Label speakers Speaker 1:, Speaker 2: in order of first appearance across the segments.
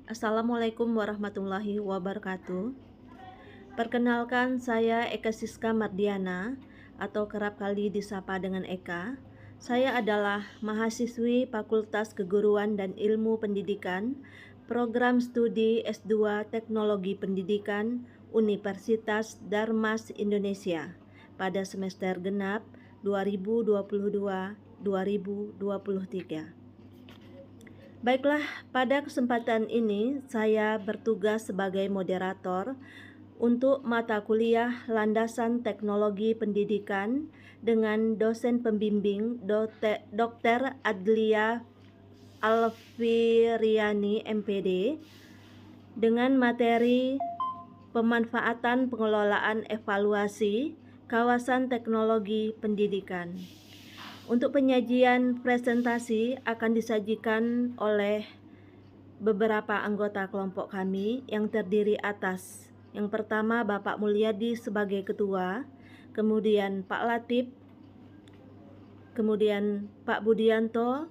Speaker 1: Assalamualaikum warahmatullahi wabarakatuh. Perkenalkan, saya Eka Siska Mardiana atau kerap kali disapa dengan Eka. Saya adalah mahasiswi Fakultas Keguruan dan Ilmu Pendidikan, Program Studi S2 Teknologi Pendidikan Universitas Darmas Indonesia pada semester genap 2022-2023. Baiklah, pada kesempatan ini saya bertugas sebagai moderator untuk mata kuliah Landasan Teknologi Pendidikan dengan dosen pembimbing Dr. Adlia Alfiriani MPD dengan materi pemanfaatan pengelolaan evaluasi kawasan teknologi pendidikan. Untuk penyajian presentasi akan disajikan oleh beberapa anggota kelompok kami yang terdiri atas yang pertama Bapak Mulyadi sebagai ketua, kemudian Pak Latif, kemudian Pak Budianto,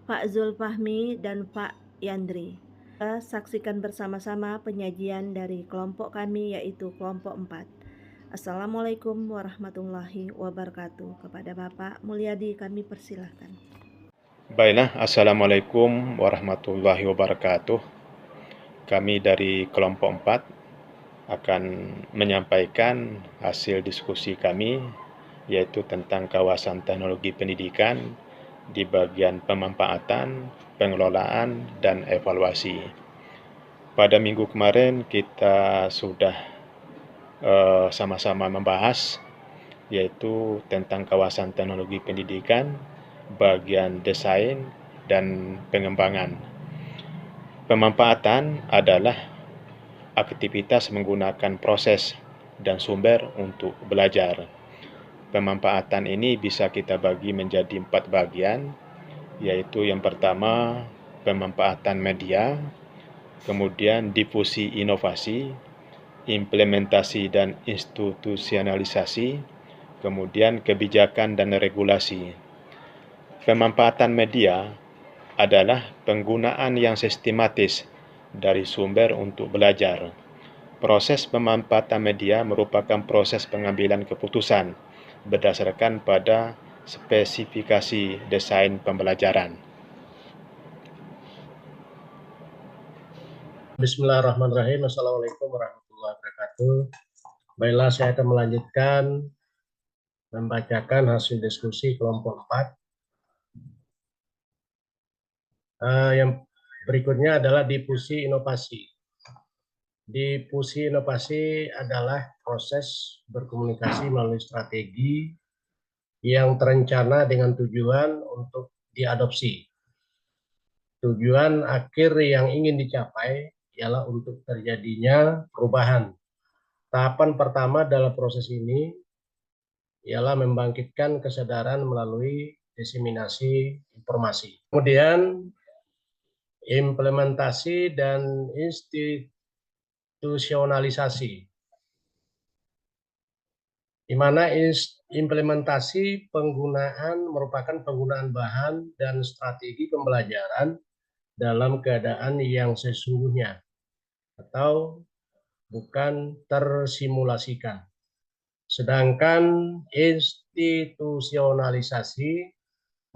Speaker 1: Pak Zulfahmi, dan Pak Yandri. Kita saksikan bersama-sama penyajian dari kelompok kami yaitu kelompok 4. Assalamualaikum warahmatullahi wabarakatuh. Kepada Bapak Mulyadi kami persilahkan.
Speaker 2: Baiklah, Assalamualaikum warahmatullahi wabarakatuh. Kami dari kelompok 4 akan menyampaikan hasil diskusi kami, yaitu tentang kawasan teknologi pendidikan di bagian pemanfaatan, pengelolaan, dan evaluasi. Pada minggu kemarin kita sudah sama-sama membahas, yaitu tentang kawasan teknologi pendidikan, bagian desain, dan pengembangan. Pemanfaatan adalah aktivitas menggunakan proses dan sumber untuk belajar. Pemanfaatan ini bisa kita bagi menjadi 4 bagian, yaitu yang pertama pemanfaatan media, kemudian difusi inovasi, implementasi dan institusionalisasi, kemudian kebijakan dan regulasi. Pemanfaatan media adalah penggunaan yang sistematis dari sumber untuk belajar. Proses pemanfaatan media merupakan proses pengambilan keputusan berdasarkan pada spesifikasi desain pembelajaran.
Speaker 3: Bismillahirrahmanirrahim. Assalamualaikum warahmatullahi wabarakatuh. Baiklah, saya akan melanjutkan membacakan hasil diskusi kelompok 4. Yang berikutnya adalah difusi inovasi. Difusi inovasi adalah proses berkomunikasi melalui strategi yang terencana dengan tujuan untuk diadopsi. Tujuan akhir yang ingin dicapai ialah untuk terjadinya perubahan. Tahapan pertama dalam proses ini ialah membangkitkan kesadaran melalui diseminasi informasi. Kemudian implementasi dan institusionalisasi, di mana implementasi merupakan penggunaan bahan dan strategi pembelajaran dalam keadaan yang sesungguhnya atau bukan tersimulasikan. Sedangkan institusionalisasi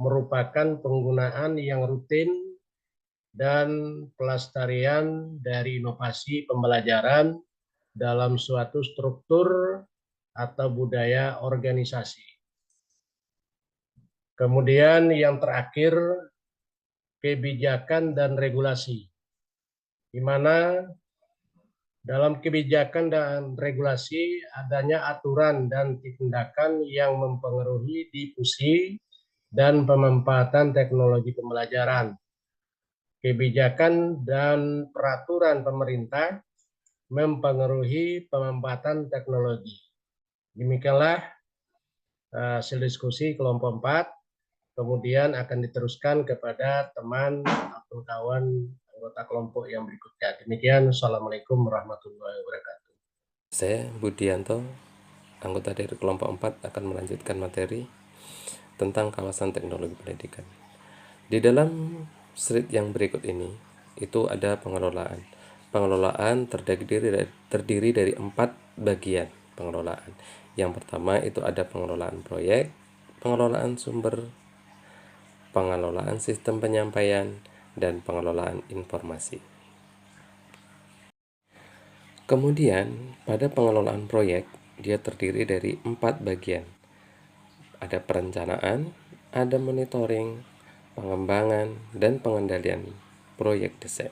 Speaker 3: merupakan penggunaan yang rutin dan pelestarian dari inovasi pembelajaran dalam suatu struktur atau budaya organisasi. Kemudian yang terakhir, kebijakan dan regulasi, di mana dalam kebijakan dan regulasi adanya aturan dan tindakan yang mempengaruhi difusi dan pemanfaatan teknologi pembelajaran. Kebijakan dan peraturan pemerintah mempengaruhi pemanfaatan teknologi. Demikianlah hasil diskusi kelompok 4. Kemudian akan diteruskan kepada teman atau kawan anggota kelompok yang berikutnya. Demikian, Assalamualaikum warahmatullahi wabarakatuh.
Speaker 4: Saya Budianto, anggota dari kelompok 4 akan melanjutkan materi tentang kawasan teknologi pendidikan. Di dalam slide yang berikut ini, itu ada pengelolaan. Pengelolaan terdiri dari 4 bagian pengelolaan. Yang pertama itu ada pengelolaan proyek, pengelolaan sumber, pengelolaan sistem penyampaian, dan pengelolaan informasi. Kemudian, pada pengelolaan proyek, dia terdiri dari 4 bagian. Ada perencanaan, ada monitoring, pengembangan, dan pengendalian proyek desain.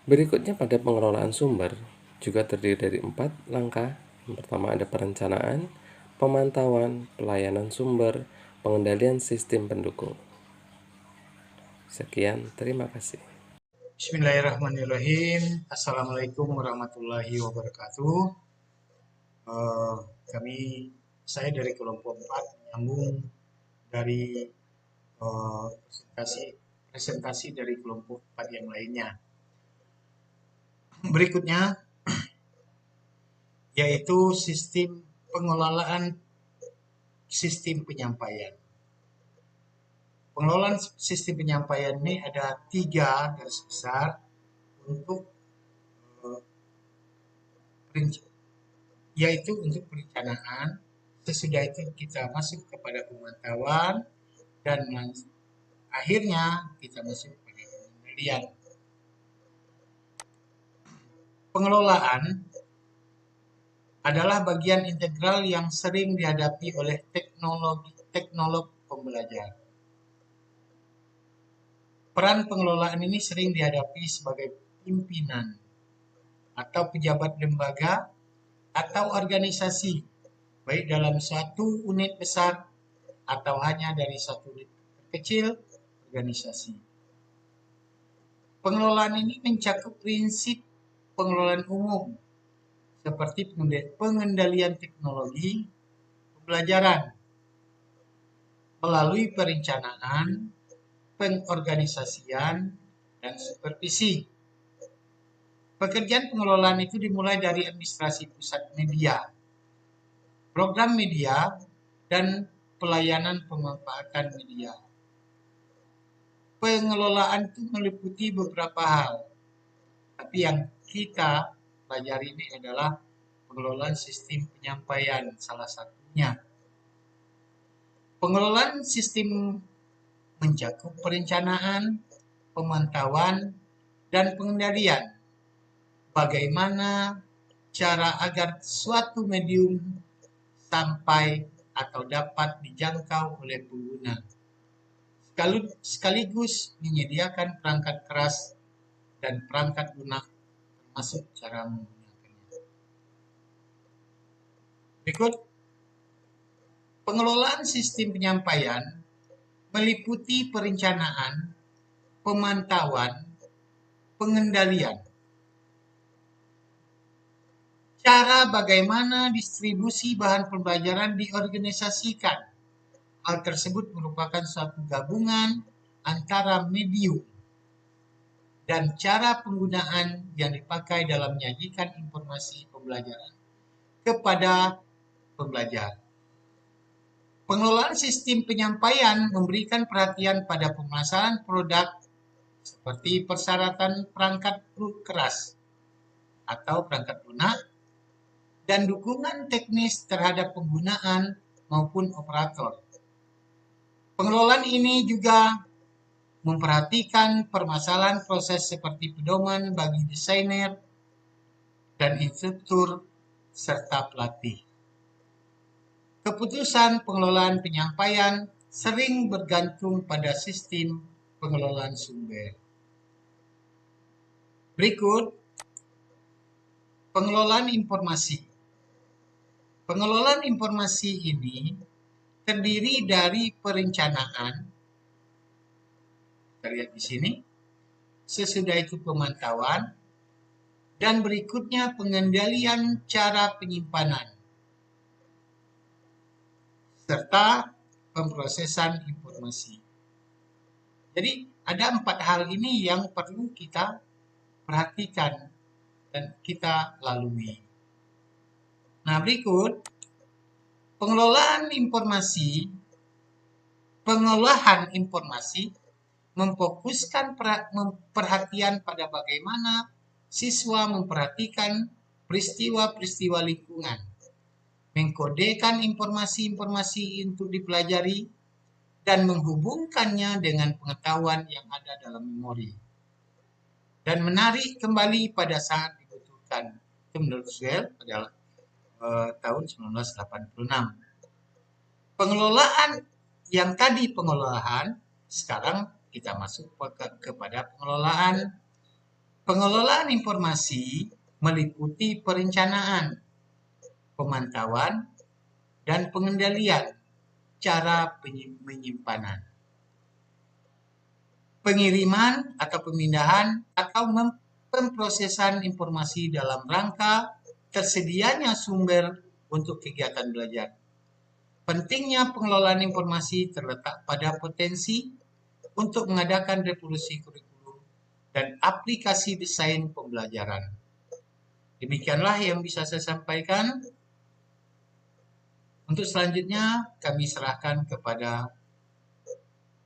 Speaker 4: Berikutnya pada pengelolaan sumber juga terdiri dari 4 langkah. Yang pertama ada perencanaan, pemantauan, pelayanan sumber, pengendalian sistem pendukung. Sekian, terima kasih.
Speaker 5: Bismillahirrahmanirrahim. Assalamualaikum warahmatullahi wabarakatuh. Saya dari kelompok 4 menyambung dari presentasi dari kelompok 4 yang lainnya. Berikutnya yaitu sistem pengelolaan sistem penyampaian. Pengelolaan sistem penyampaian ini ada 3 garis besar untuk yaitu untuk perencanaan. Sesudah itu kita masuk kepada pemantauan dan akhirnya kita masuk kepada pengendalian. Pengelolaan adalah bagian integral yang sering dihadapi oleh teknolog pembelajar. Peran pengelolaan ini sering dihadapi sebagai pimpinan atau pejabat lembaga atau organisasi, baik dalam suatu unit besar atau hanya dari satu unit kecil organisasi. Pengelolaan ini mencakup prinsip pengelolaan umum seperti pengendalian teknologi pembelajaran melalui perencanaan, pengorganisasian, dan supervisi. Pekerjaan pengelolaan itu dimulai dari administrasi pusat media, program media, dan pelayanan pemanfaatan media. Pengelolaan itu meliputi beberapa hal, tapi yang kita pelajari ini adalah pengelolaan sistem penyampaian salah satunya. Pengelolaan sistem mencakup perencanaan, pemantauan, dan pengendalian. Bagaimana cara agar suatu medium sampai atau dapat dijangkau oleh pengguna, sekaligus menyediakan perangkat keras dan perangkat lunak termasuk cara menggunakannya. Berikut, pengelolaan sistem penyampaian meliputi perencanaan, pemantauan, pengendalian. Cara bagaimana distribusi bahan pembelajaran diorganisasikan. Hal tersebut merupakan suatu gabungan antara medium dan cara penggunaan yang dipakai dalam menyajikan informasi pembelajaran kepada pembelajar. Pengelolaan sistem penyampaian memberikan perhatian pada pemasaran produk seperti persyaratan perangkat keras atau perangkat lunak dan dukungan teknis terhadap penggunaan maupun operator. Pengelolaan ini juga memperhatikan permasalahan proses seperti pedoman bagi desainer dan instruktur serta pelatih. Keputusan pengelolaan penyampaian sering bergantung pada sistem pengelolaan sumber. Berikut, pengelolaan informasi. Pengelolaan informasi ini terdiri dari perencanaan, kita lihat di sini, sesudah itu pemantauan, dan berikutnya pengendalian cara penyimpanan, serta pemrosesan informasi. Jadi ada 4 hal ini yang perlu kita perhatikan dan kita lalui. Nah, berikut pengolahan informasi memfokuskan perhatian pada bagaimana siswa memperhatikan peristiwa-peristiwa lingkungan, mengkodekan informasi-informasi untuk dipelajari, dan menghubungkannya dengan pengetahuan yang ada dalam memori, dan menarik kembali pada saat dibutuhkan. Itu menurut Swell pada tahun 1986. Pengelolaan yang tadi pengelolaan, sekarang kita masuk kepada pengelolaan. Pengelolaan informasi meliputi perencanaan, pemantauan, dan pengendalian cara penyimpanan, pengiriman atau pemindahan atau pemrosesan informasi dalam rangka tersedianya sumber untuk kegiatan belajar. Pentingnya pengelolaan informasi terletak pada potensi untuk mengadakan revolusi kurikulum dan aplikasi desain pembelajaran. Demikianlah yang bisa saya sampaikan. Untuk selanjutnya kami serahkan kepada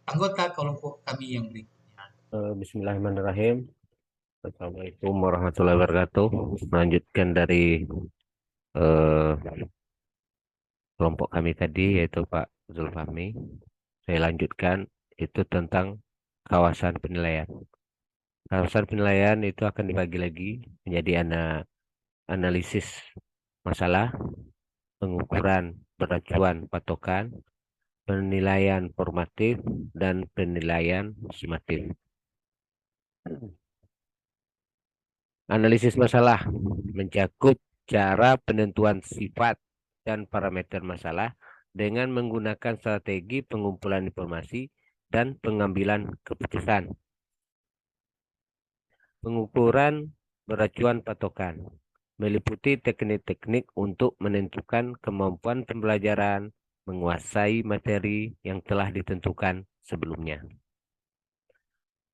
Speaker 5: anggota kelompok kami yang berikutnya.
Speaker 6: Bismillahirrahmanirrahim. Assalamualaikum warahmatullahi wabarakatuh. Melanjutkan dari kelompok kami tadi, yaitu Pak Zulfahmi. Saya lanjutkan, itu tentang kawasan penilaian. Kawasan penilaian itu akan dibagi lagi menjadi analisis masalah, pengukuran beracuan patokan, penilaian formatif, dan penilaian sumatif. Analisis masalah mencakup cara penentuan sifat dan parameter masalah dengan menggunakan strategi pengumpulan informasi dan pengambilan keputusan. Pengukuran beracuan patokan meliputi teknik-teknik untuk menentukan kemampuan pembelajaran, menguasai materi yang telah ditentukan sebelumnya.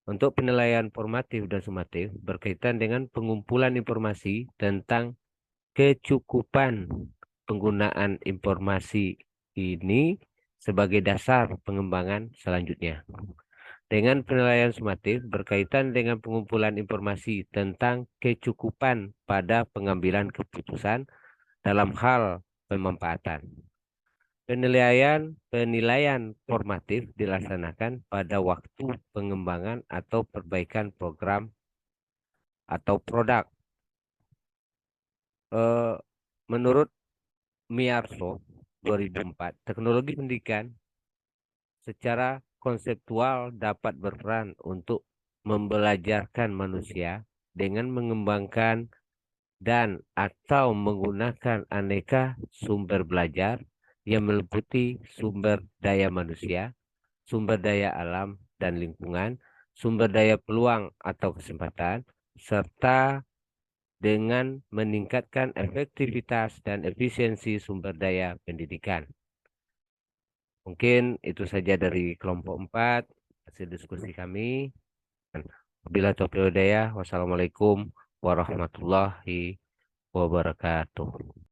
Speaker 6: Untuk penilaian formatif dan sumatif berkaitan dengan pengumpulan informasi tentang kecukupan penggunaan informasi ini sebagai dasar pengembangan selanjutnya. Dengan penilaian sumatif berkaitan dengan pengumpulan informasi tentang kecukupan pada pengambilan keputusan dalam hal pemanfaatan. Penilaian formatif dilaksanakan pada waktu pengembangan atau perbaikan program atau produk. Menurut Miyarso 2004, teknologi pendidikan secara konseptual dapat berperan untuk membelajarkan manusia dengan mengembangkan dan atau menggunakan aneka sumber belajar yang meliputi sumber daya manusia, sumber daya alam dan lingkungan, sumber daya peluang atau kesempatan, serta dengan meningkatkan efektivitas dan efisiensi sumber daya pendidikan. Mungkin itu saja dari kelompok 4, hasil diskusi kami. Wabillahi taufiq wal hidayah. Wassalamualaikum warahmatullahi wabarakatuh.